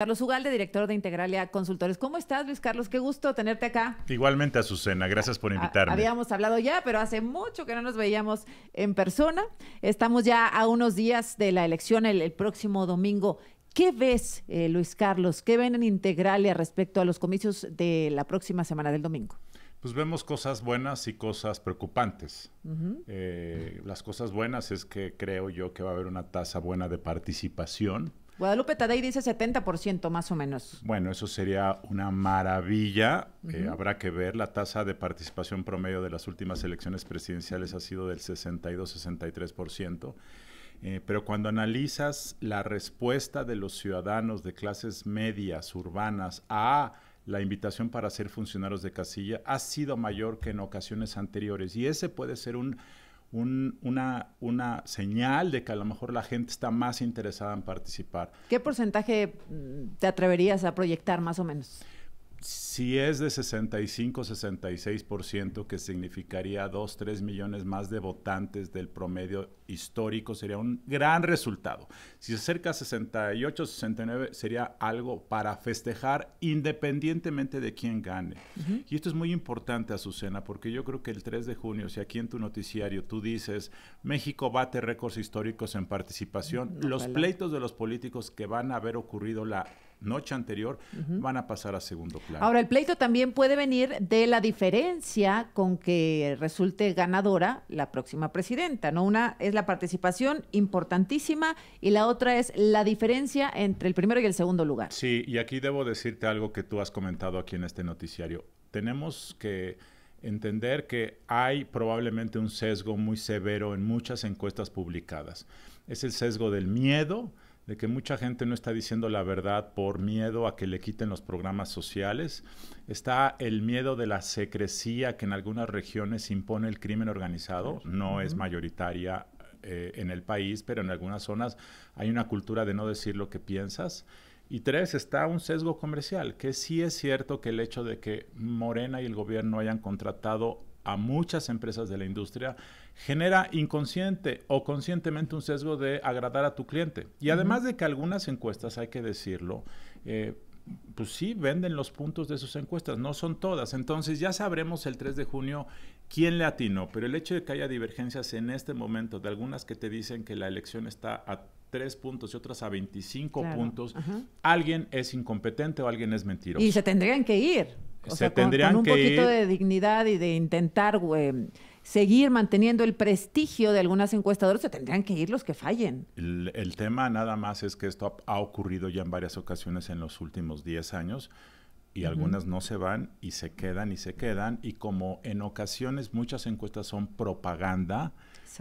Carlos Ugalde, director de Integralia Consultores. ¿Cómo estás, Luis Carlos? Qué gusto tenerte acá. Igualmente, Azucena, gracias por invitarme. Habíamos hablado ya, pero hace mucho que no nos veíamos en persona. Estamos ya a unos días de la elección el próximo domingo. ¿Qué ves, Luis Carlos? ¿Qué ven en Integralia respecto a los comicios de la próxima semana del domingo? Pues vemos cosas buenas y cosas preocupantes. Las cosas buenas es que creo yo que va a haber una tasa buena de participación. Guadalupe Tadei dice 70% más o menos. Bueno, eso sería una maravilla. Habrá que ver. La tasa de participación promedio de las últimas elecciones presidenciales ha sido del 62-63%. Pero cuando analizas la respuesta de los ciudadanos de clases medias, urbanas, a la invitación para ser funcionarios de casilla, ha sido mayor que en ocasiones anteriores. Y ese puede ser una señal de que a lo mejor la gente está más interesada en participar. ¿Qué porcentaje te atreverías a proyectar más o menos? Si es de 65-66%, que significaría 2-3 millones más de votantes del promedio histórico, sería un gran resultado. Si se acerca a 68-69, sería algo para festejar independientemente de quién gane. Y esto es muy importante, Azucena, porque yo creo que el 3 de junio, si aquí en tu noticiario tú dices México bate récords históricos en participación, los pleitos de los políticos que van a haber ocurrido la noche anterior van a pasar a segundo plano. Ahora, el pleito también puede venir de la diferencia con que resulte ganadora la próxima presidenta, ¿no? Una es la participación importantísima y la otra es la diferencia entre el primero y el segundo lugar. Sí, y aquí debo decirte algo que tú has comentado aquí en este noticiario. Tenemos que entender que hay probablemente un sesgo muy severo en muchas encuestas publicadas. Es el sesgo del miedo, de que mucha gente no está diciendo la verdad por miedo a que le quiten los programas sociales. Está el miedo de la secrecía que en algunas regiones impone el crimen organizado. No es mayoritaria en el país, pero en algunas zonas hay una cultura de no decir lo que piensas. Y 3, está un sesgo comercial, que sí es cierto que el hecho de que Morena y el gobierno hayan contratado a muchas empresas de la industria genera inconsciente o conscientemente un sesgo de agradar a tu cliente. Y además de que algunas encuestas, hay que decirlo, pues sí venden los puntos de sus encuestas, no son todas. Entonces ya sabremos el 3 de junio quién le atinó, pero el hecho de que haya divergencias en este momento, de algunas que te dicen que la elección está a 3 puntos y otras a 25 puntos, alguien es incompetente o alguien es mentiroso. Y se tendrían que ir. O sea, con un poquito de dignidad y de intentar seguir manteniendo el prestigio de algunas encuestadoras, se tendrían que ir los que fallen. El tema nada más es que esto ha ocurrido ya en varias ocasiones en los últimos 10 años y algunas no se van y se quedan y como en ocasiones muchas encuestas son propaganda,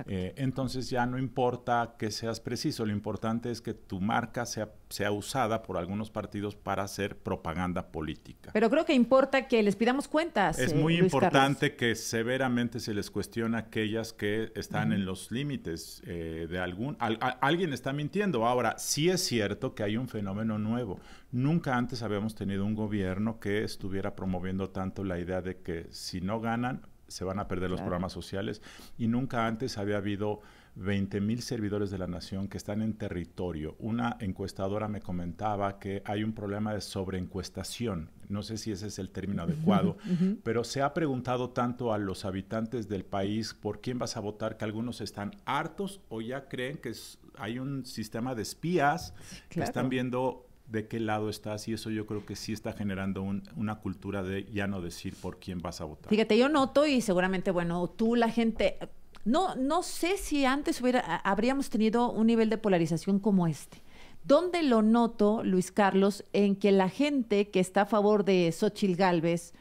entonces ya no importa que seas preciso, lo importante es que tu marca sea usada por algunos partidos para hacer propaganda política. Pero creo que importa que les pidamos cuentas. Es muy Luis importante Carlos, que severamente se les cuestione a aquellas que están en los límites de alguien está mintiendo. Ahora, sí es cierto que hay un fenómeno nuevo. Nunca antes habíamos tenido un gobierno que estuviera promoviendo tanto la idea de que si no ganan, se van a perder los programas sociales, y nunca antes había habido 20,000 servidores de la nación que están en territorio. Una encuestadora me comentaba que hay un problema de sobreencuestación, no sé si ese es el término adecuado, pero se ha preguntado tanto a los habitantes del país por quién vas a votar que algunos están hartos o ya creen que hay un sistema de espías que están viendo de qué lado estás, y eso yo creo que sí está generando una cultura de ya no decir por quién vas a votar. Fíjate, yo noto, y seguramente, bueno, la gente, no sé si antes habríamos tenido un nivel de polarización como este. ¿Dónde lo noto, Luis Carlos? En que la gente que está a favor de Xóchitl Gálvez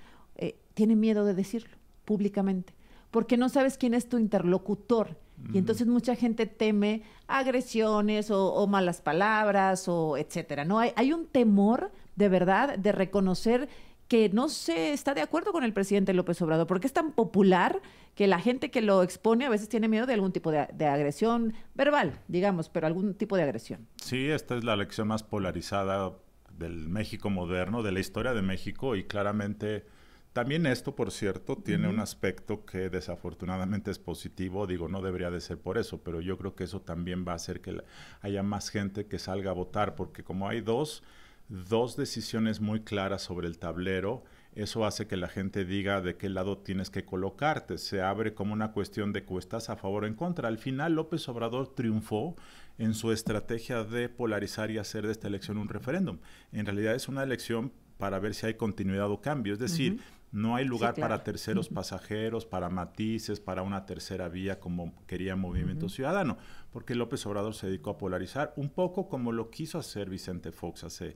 tiene miedo de decirlo públicamente, porque no sabes quién es tu interlocutor. Y entonces mucha gente teme agresiones o malas palabras o etcétera, ¿no? Hay un temor de verdad de reconocer que no se está de acuerdo con el presidente López Obrador, porque es tan popular que la gente que lo expone a veces tiene miedo de algún tipo de agresión verbal, digamos, pero algún tipo de agresión. Sí, esta es la elección más polarizada del México moderno, de la historia de México, y claramente también esto, por cierto, tiene un aspecto que desafortunadamente es positivo. Digo, no debería de ser por eso, pero yo creo que eso también va a hacer que haya más gente que salga a votar, porque como hay dos dos decisiones muy claras sobre el tablero. Eso hace que la gente diga de qué lado tienes que colocarte. Se abre como una cuestión de que estás a favor o en contra. Al final, López Obrador triunfó en su estrategia de polarizar y hacer de esta elección un referéndum. En realidad es una elección para ver si hay continuidad o cambio. Es decir, no hay lugar para terceros pasajeros, para matices, para una tercera vía como quería Movimiento Ciudadano, porque López Obrador se dedicó a polarizar un poco como lo quiso hacer Vicente Fox hace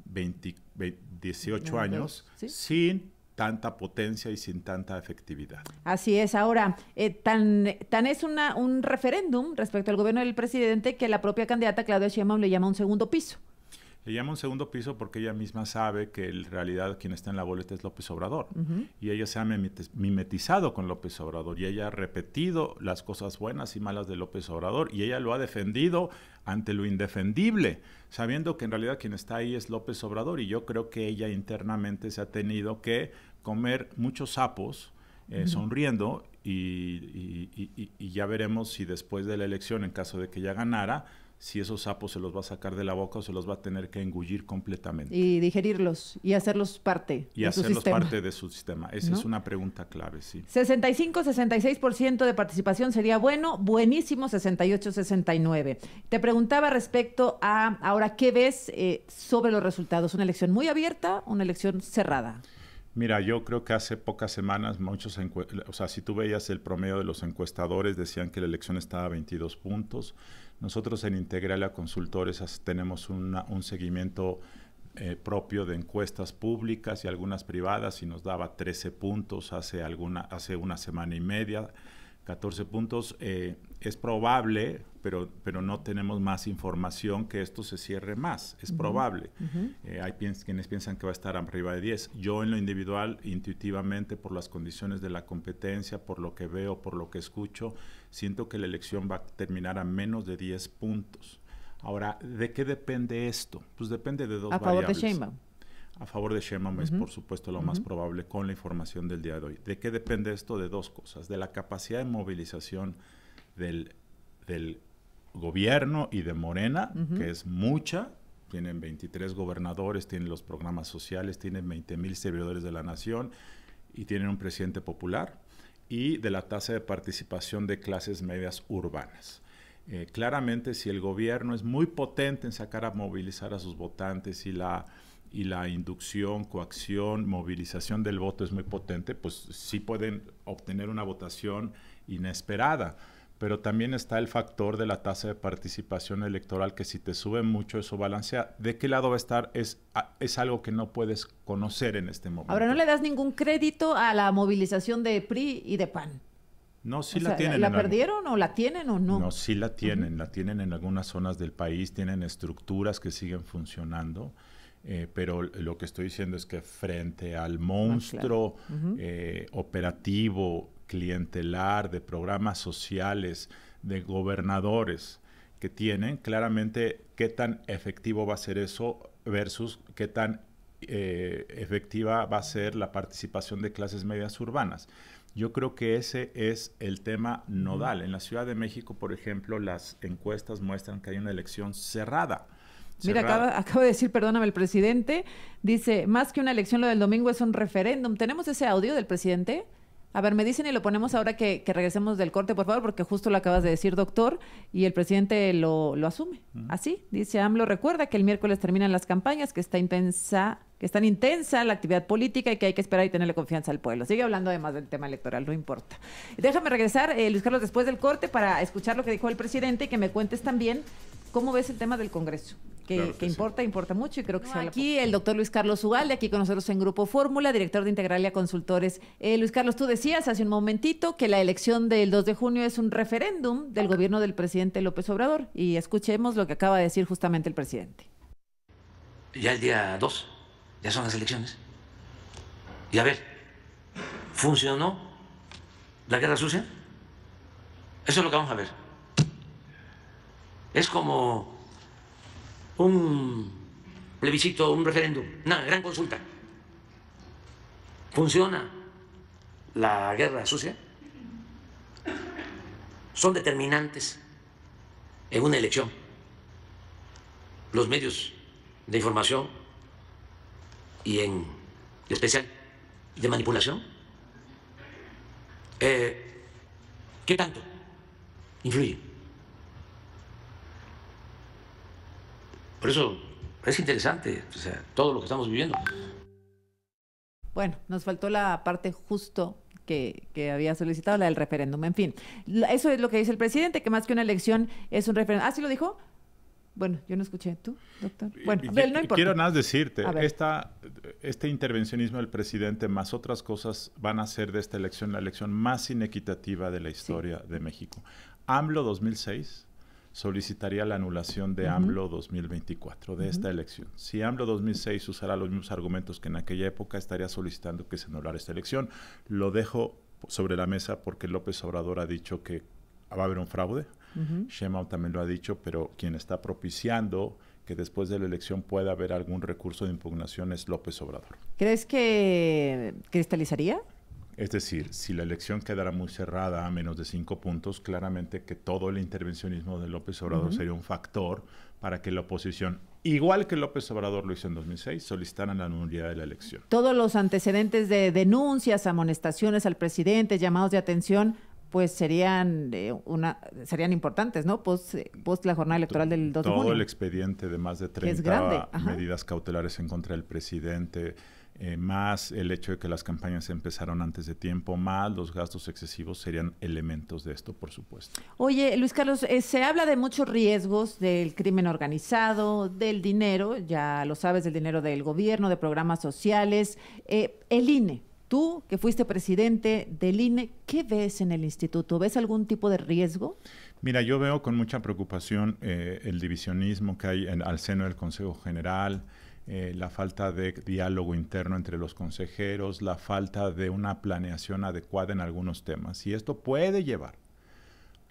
18 años, sin tanta potencia y sin tanta efectividad. Así es. Ahora, tan es un referéndum respecto al gobierno del presidente que la propia candidata Claudia Sheinbaum le llama un segundo piso. Le llama un segundo piso porque ella misma sabe que en realidad quien está en la boleta es López Obrador. Y ella se ha mimetizado con López Obrador y ella ha repetido las cosas buenas y malas de López Obrador y ella lo ha defendido ante lo indefendible, sabiendo que en realidad quien está ahí es López Obrador, y yo creo que ella internamente se ha tenido que comer muchos sapos sonriendo y ya veremos si después de la elección, en caso de que ella ganara, si esos sapos se los va a sacar de la boca o se los va a tener que engullir completamente. Y digerirlos y hacerlos parte de su sistema. Parte de su sistema. Esa es una pregunta clave, sí. 65-66% de participación sería bueno, buenísimo 68-69%. Te preguntaba respecto a, ahora, ¿qué ves sobre los resultados? ¿Una elección muy abierta o una elección cerrada? Mira, yo creo que hace pocas semanas si tú veías el promedio de los encuestadores, decían que la elección estaba a 22 puntos. Nosotros en Integralia Consultores tenemos un seguimiento propio de encuestas públicas y algunas privadas, y nos daba 13 puntos hace una semana y media, 14 puntos. Es probable, pero no tenemos más información, que esto se cierre más. Es probable. Hay quienes piensan que va a estar arriba de 10. Yo en lo individual, intuitivamente, por las condiciones de la competencia, por lo que veo, por lo que escucho, siento que la elección va a terminar a menos de 10 puntos. Ahora, ¿de qué depende esto? Pues depende de dos variables. A favor de Sheinbaum. A favor de Sheinbaum es, por supuesto, lo más probable con la información del día de hoy. ¿De qué depende esto? De dos cosas. De la capacidad de movilización del gobierno y de Morena, que es mucha. Tienen 23 gobernadores, tienen los programas sociales, tienen 20,000 servidores de la nación y tienen un presidente popular. Y de la tasa de participación de clases medias urbanas. Claramente, si el gobierno es muy potente en sacar a movilizar a sus votantes y la inducción, coacción, movilización del voto es muy potente, pues sí pueden obtener una votación inesperada. Pero también está el factor de la tasa de participación electoral, que si te sube mucho, eso balancea. ¿De qué lado va a estar? Es algo que no puedes conocer en este momento. Ahora, ¿no le das ningún crédito a la movilización de PRI y de PAN? No, sí la tienen. ¿La perdieron o la tienen o no? No, sí la tienen. La tienen en algunas zonas del país, tienen estructuras que siguen funcionando. Pero lo que estoy diciendo es que frente al monstruo operativo, clientelar, de programas sociales, de gobernadores que tienen, claramente qué tan efectivo va a ser eso versus qué tan efectiva va a ser la participación de clases medias urbanas. Yo creo que ese es el tema nodal. En la Ciudad de México, por ejemplo, las encuestas muestran que hay una elección cerrada. Mira, acaba de decir, perdóname, el presidente, dice, más que una elección lo del domingo es un referéndum. ¿Tenemos ese audio del presidente? A ver, me dicen y lo ponemos ahora que regresemos del corte, por favor, porque justo lo acabas de decir, doctor, y el presidente lo asume. Así, dice AMLO, recuerda que el miércoles terminan las campañas, que es tan intensa la actividad política y que hay que esperar y tenerle confianza al pueblo. Sigue hablando además del tema electoral, no importa. Déjame regresar, Luis Carlos, después del corte para escuchar lo que dijo el presidente y que me cuentes también cómo ves el tema del Congreso. Que importa mucho y creo que aquí el doctor Luis Carlos Ugalde, aquí con nosotros en Grupo Fórmula, director de Integralia Consultores. Luis Carlos, tú decías hace un momentito que la elección del 2 de junio es un referéndum del gobierno del presidente López Obrador, y escuchemos lo que acaba de decir justamente el presidente. Ya el día 2, ya son las elecciones. Y a ver, ¿funcionó la guerra sucia? Eso es lo que vamos a ver. Es como un plebiscito, un referéndum, una gran consulta. ¿Funciona la guerra sucia? Son determinantes en una elección los medios de información, y en especial de manipulación? ¿Qué tanto influye? Por eso es interesante, o sea, todo lo que estamos viviendo. Bueno, nos faltó la parte justo que había solicitado, la del referéndum. En fin, eso es lo que dice el presidente, que más que una elección es un referéndum. ¿Ah, sí lo dijo? Bueno, yo no escuché. ¿Tú, doctor? Bueno, no importa. Quiero nada más decirte, este intervencionismo del presidente más otras cosas van a hacer de esta elección la elección más inequitativa de la historia de México. AMLO 2006 solicitaría la anulación de AMLO 2024, de esta elección. Si AMLO 2006 usara los mismos argumentos que en aquella época, estaría solicitando que se anulara esta elección. Lo dejo sobre la mesa porque López Obrador ha dicho que va a haber un fraude. Sheinbaum también lo ha dicho, pero quien está propiciando que después de la elección pueda haber algún recurso de impugnación es López Obrador. ¿Crees que cristalizaría? Es decir, si la elección quedara muy cerrada a menos de 5 puntos, claramente que todo el intervencionismo de López Obrador sería un factor para que la oposición, igual que López Obrador lo hizo en 2006, solicitaran la nulidad de la elección. Todos los antecedentes de denuncias, amonestaciones al presidente, llamados de atención, pues serían importantes, ¿no? Post la jornada electoral del 2 de junio. Todo el expediente de más de 30 medidas cautelares en contra del presidente, más el hecho de que las campañas empezaron antes de tiempo, más los gastos excesivos serían elementos de esto, por supuesto. Oye, Luis Carlos, se habla de muchos riesgos del crimen organizado, del dinero, ya lo sabes, del dinero del gobierno, de programas sociales. El INE, tú que fuiste presidente del INE, ¿qué ves en el instituto? ¿Ves algún tipo de riesgo? Mira, yo veo con mucha preocupación el divisionismo que hay al seno del Consejo General, la falta de diálogo interno entre los consejeros, la falta de una planeación adecuada en algunos temas. Y esto puede llevar,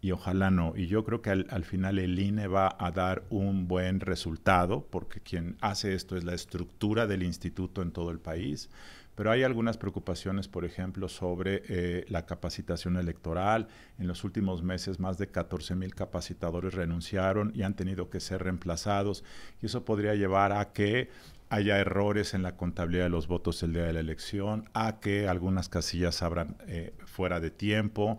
y ojalá no, y yo creo que al final el INE va a dar un buen resultado, porque quien hace esto es la estructura del instituto en todo el país, pero hay algunas preocupaciones, por ejemplo, sobre la capacitación electoral. En los últimos meses, más de 14,000 capacitadores renunciaron y han tenido que ser reemplazados. Y eso podría llevar a que haya errores en la contabilidad de los votos el día de la elección, a que algunas casillas abran fuera de tiempo.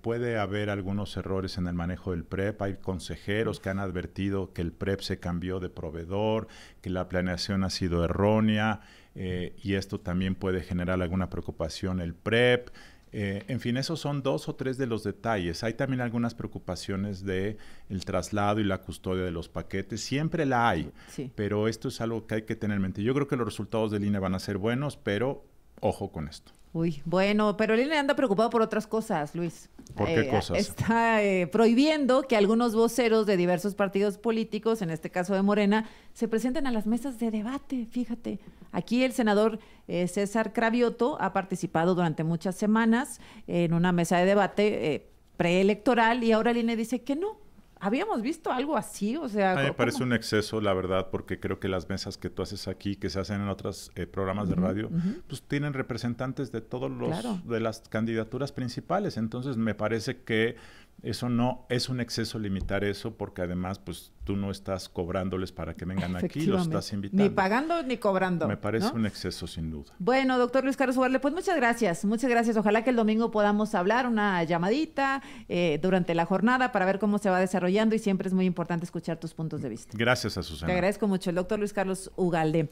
Puede haber algunos errores en el manejo del PREP. Hay consejeros que han advertido que el PREP se cambió de proveedor, que la planeación ha sido errónea, y esto también puede generar alguna preocupación el PREP. En fin, esos son 2 o 3 de los detalles. Hay también algunas preocupaciones de el traslado y la custodia de los paquetes. Siempre la hay, pero esto es algo que hay que tener en mente. Yo creo que los resultados del INE van a ser buenos, pero ojo con esto. Uy, bueno, pero el INE anda preocupado por otras cosas, Luis. ¿Por qué cosas? Está prohibiendo que algunos voceros de diversos partidos políticos, en este caso de Morena, se presenten a las mesas de debate. Fíjate, aquí el senador César Cravioto ha participado durante muchas semanas en una mesa de debate preelectoral y ahora el INE dice que no. ¿Habíamos visto algo así? O sea, a mí me parece un exceso, la verdad, porque creo que las mesas que tú haces aquí, que se hacen en otros programas de radio, pues tienen representantes de todos los de las candidaturas principales. Entonces, me parece que eso no es un exceso limitar eso, porque además, pues tú no estás cobrándoles para que vengan aquí, los estás invitando. Ni pagando ni cobrando. Me parece un exceso, sin duda. Bueno, doctor Luis Carlos Ugalde, pues muchas gracias. Muchas gracias. Ojalá que el domingo podamos hablar, una llamadita durante la jornada para ver cómo se va desarrollando y siempre es muy importante escuchar tus puntos de vista. Gracias, Azucena. Te agradezco mucho, el doctor Luis Carlos Ugalde.